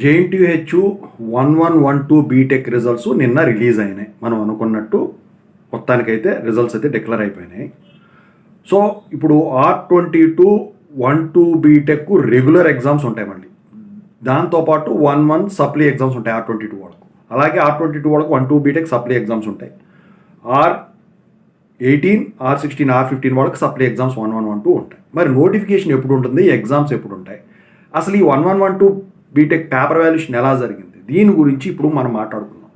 JNTUH 1112 BTech results నిన్న release అయినాయి. మనం అనుకున్నట్టు మొత్తానికైతే రిజల్ట్స్ అయితే డిక్లేర్ అయిపోయినాయి. సో ఇప్పుడు R2212 బీటెక్ రెగ్యులర్ ఎగ్జామ్స్ ఉంటాయి, మళ్ళీ దాంతోపాటు 1 సప్లీ ఎగ్జామ్స్ ఉంటాయి R22 వాళ్ళకు. అలాగే R22 వాళ్ళకు 12 బీటెక్ సప్లీ ఎగ్జామ్స్ ఉంటాయి. R18, R16, R15 వాళ్ళకి సప్లీ ఎగ్జామ్స్ 1112 ఉంటాయి. మరి నోటిఫికేషన్ ఎప్పుడు ఉంటుంది, ఎగ్జామ్స్ ఎప్పుడు ఉంటాయి, అసలు ఈ 1112 బీటెక్ పేపర్ వాల్యుయేషన్ ఎలా జరిగింది, దీని గురించి ఇప్పుడు మనం మాట్లాడుకుందాం.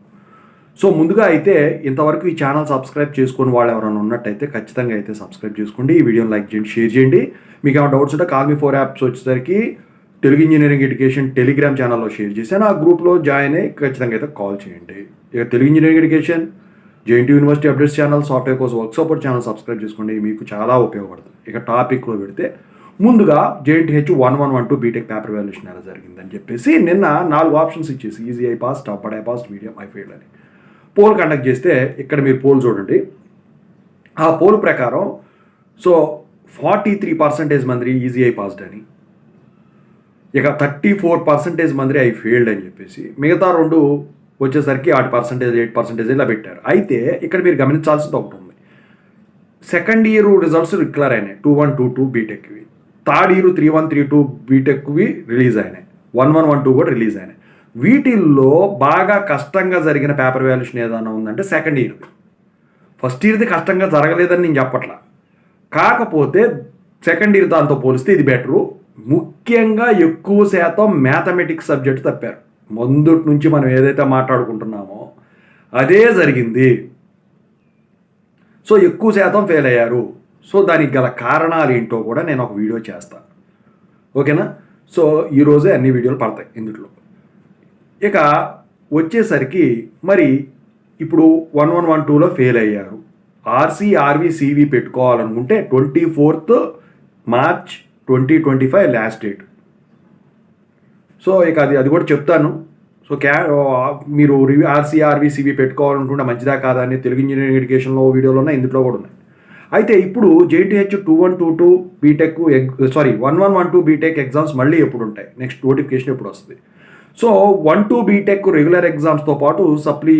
సో ముందుగా అయితే ఇంతవరకు ఈ ఛానల్ సబ్స్క్రైబ్ చేసుకుని వాళ్ళు ఎవరైనా ఉన్నట్టయితే ఖచ్చితంగా అయితే సబ్స్క్రైబ్ చేసుకోండి. ఈ వీడియోని లైక్ చేయండి, షేర్ చేయండి. మీకు ఏమైనా డౌట్స్ ఉంటే కాల్ మీ 4 యాప్స్ వచ్చేసరికి తెలుగు ఇంజనీరింగ్ ఎడ్యుకేషన్ టెలిగ్రామ్ ఛానల్లో షేర్ చేశాను. ఆ గ్రూప్లో జాయిన్ అయ్యి ఖచ్చితంగా అయితే కాల్ చేయండి. ఇక Telugu engineering education, JNTU university updates channel, software course work support channel subscribe చేసుకోండి, మీకు చాలా ఉపయోగపడుతుంది. ఇక టాపిక్లో పెడితే ముందుగా జేఎన్టీహెచ్ 1112 బీటెక్ పేపర్ వాల్యుయేషన్ ఎలా జరిగిందని చెప్పేసి నిన్న 4 ఆప్షన్స్ ఇచ్చేసి easy I pass, top I pass, medium I failed అని పోల్ కండక్ట్ చేస్తే ఇక్కడ మీరు పోల్ చూడండి. ఆ పోల్ ప్రకారం సో 43% మంది ఈజీ ఐ పాస్డ్ అని, ఇక 34% మంది ఐ ఫెయిల్డ్ అని చెప్పేసి, మిగతా 2 వచ్చేసరికి 8%, 8% ఇలా పెట్టారు. అయితే ఇక్కడ మీరు గమనించాల్సింది ఒకటి ఉంది. సెకండ్ ఇయర్ రిజల్ట్స్ డిక్లేర్ అయినాయి 2122 బీటెక్వి, థర్డ్ ఇయర్ 3132 బీటెక్వి రిలీజ్ అయినాయి, 1112 కూడా రిలీజ్ అయినాయి. వీటిల్లో బాగా కష్టంగా జరిగిన పేపర్ వాల్యుయేషన్ ఏదైనా ఉందంటే సెకండ్ ఇయర్. ఫస్ట్ ఇయర్ది కష్టంగా జరగలేదని నేను చెప్పట్లా, కాకపోతే సెకండ్ ఇయర్ దాంతో పోలిస్తే ఇది బెటరు. ముఖ్యంగా ఎక్కువ శాతం మ్యాథమెటిక్స్ సబ్జెక్ట్ తప్పారు. ముందు నుంచి మనం ఏదైతే మాట్లాడుకుంటున్నామో అదే జరిగింది. సో ఎక్కువ శాతం ఫెయిల్ అయ్యారు. సో దానికి గల కారణాలు ఏంటో కూడా నేను ఒక వీడియో చేస్తాను, ఓకేనా. సో ఈరోజే అన్ని వీడియోలు పడతాయి ఇందులో. ఇక వచ్చేసరికి మరి ఇప్పుడు 1112లో ఫెయిల్ అయ్యారు, ఆర్సీ, ఆర్వి, సివి పెట్టుకోవాలనుకుంటే 24th March 2025 last date. So ఇక అది కూడా చెప్తాను. సో మీరు ఆర్సీ, ఆర్వి, సివి పెట్టుకోవాలనుకుంటే మంచిదా కాదా అని తెలుగు ఇంజనీరింగ్ ఎడ్యుకేషన్లో వీడియోలో ఉన్నాయి, ఇందులో కూడా ఉన్నాయి. అయితే ఇప్పుడు జేఎన్టీహెచ్ 2122 బీటెక్ 1112 బీటెక్ ఎగ్జామ్స్ మళ్ళీ ఎప్పుడు ఉంటాయి, నెక్స్ట్ నోటిఫికేషన్ ఎప్పుడు వస్తుంది. సో 12 బీటెక్ రెగ్యులర్ ఎగ్జామ్స్తో పాటు సప్లీ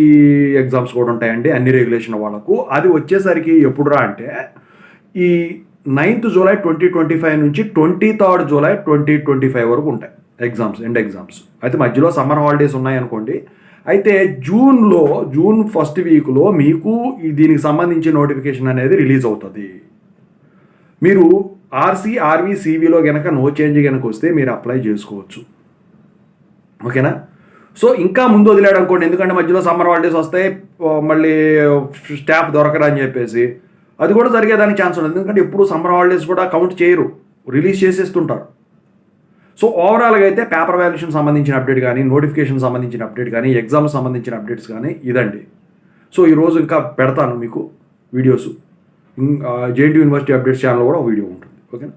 ఎగ్జామ్స్ కూడా ఉంటాయండి అన్ని రెగ్యులేషన్ వాళ్ళకు. అది వచ్చేసరికి ఎప్పుడురా అంటే ఈ 9th July 2025 నుంచి 23rd July 2025 వరకు ఉంటాయి ఎగ్జామ్స్, ఎండ్ ఎగ్జామ్స్. అయితే మధ్యలో సమ్మర్ హాలిడేస్ ఉన్నాయనుకోండి. అయితే జూన్ ఫస్ట్ వీక్లో మీకు దీనికి సంబంధించి నోటిఫికేషన్ అనేది రిలీజ్ అవుతుంది. మీరు ఆర్సీ, ఆర్వి, సివిలో కనుక నో చేంజ్ కనుక వస్తే మీరు అప్లై చేసుకోవచ్చు, ఓకేనా. సో ఇంకా ముందు వదిలేడు అనుకోండి, ఎందుకంటే మధ్యలో సమ్మర్ హాలిడేస్ వస్తాయి, మళ్ళీ స్టాఫ్ దొరకరా అని చెప్పేసి అది కూడా జరిగేదానికి ఛాన్స్ ఉంటుంది. ఎందుకంటే ఎప్పుడు సమ్మర్ హాలిడేస్ కూడా కౌంట్ చేయరు, రిలీజ్ చేసేస్తుంటారు. సో ఓవరాల్గా అయితే పేపర్ వాల్యుయేషన్ సంబంధించిన అప్డేట్ కానీ, నోటిఫికేషన్ సంబంధించిన అప్డేట్ కానీ, ఎగ్జామ్ సంబంధించిన అప్డేట్స్ కానీ ఇదండి. సో ఈరోజు ఇంకా పెడతాను మీకు వీడియోస్. జేఎన్టీయూ యూనివర్సిటీ అప్డేట్స్ ఛానల్లో కూడా ఒక వీడియో ఉంటుంది, ఓకేనా.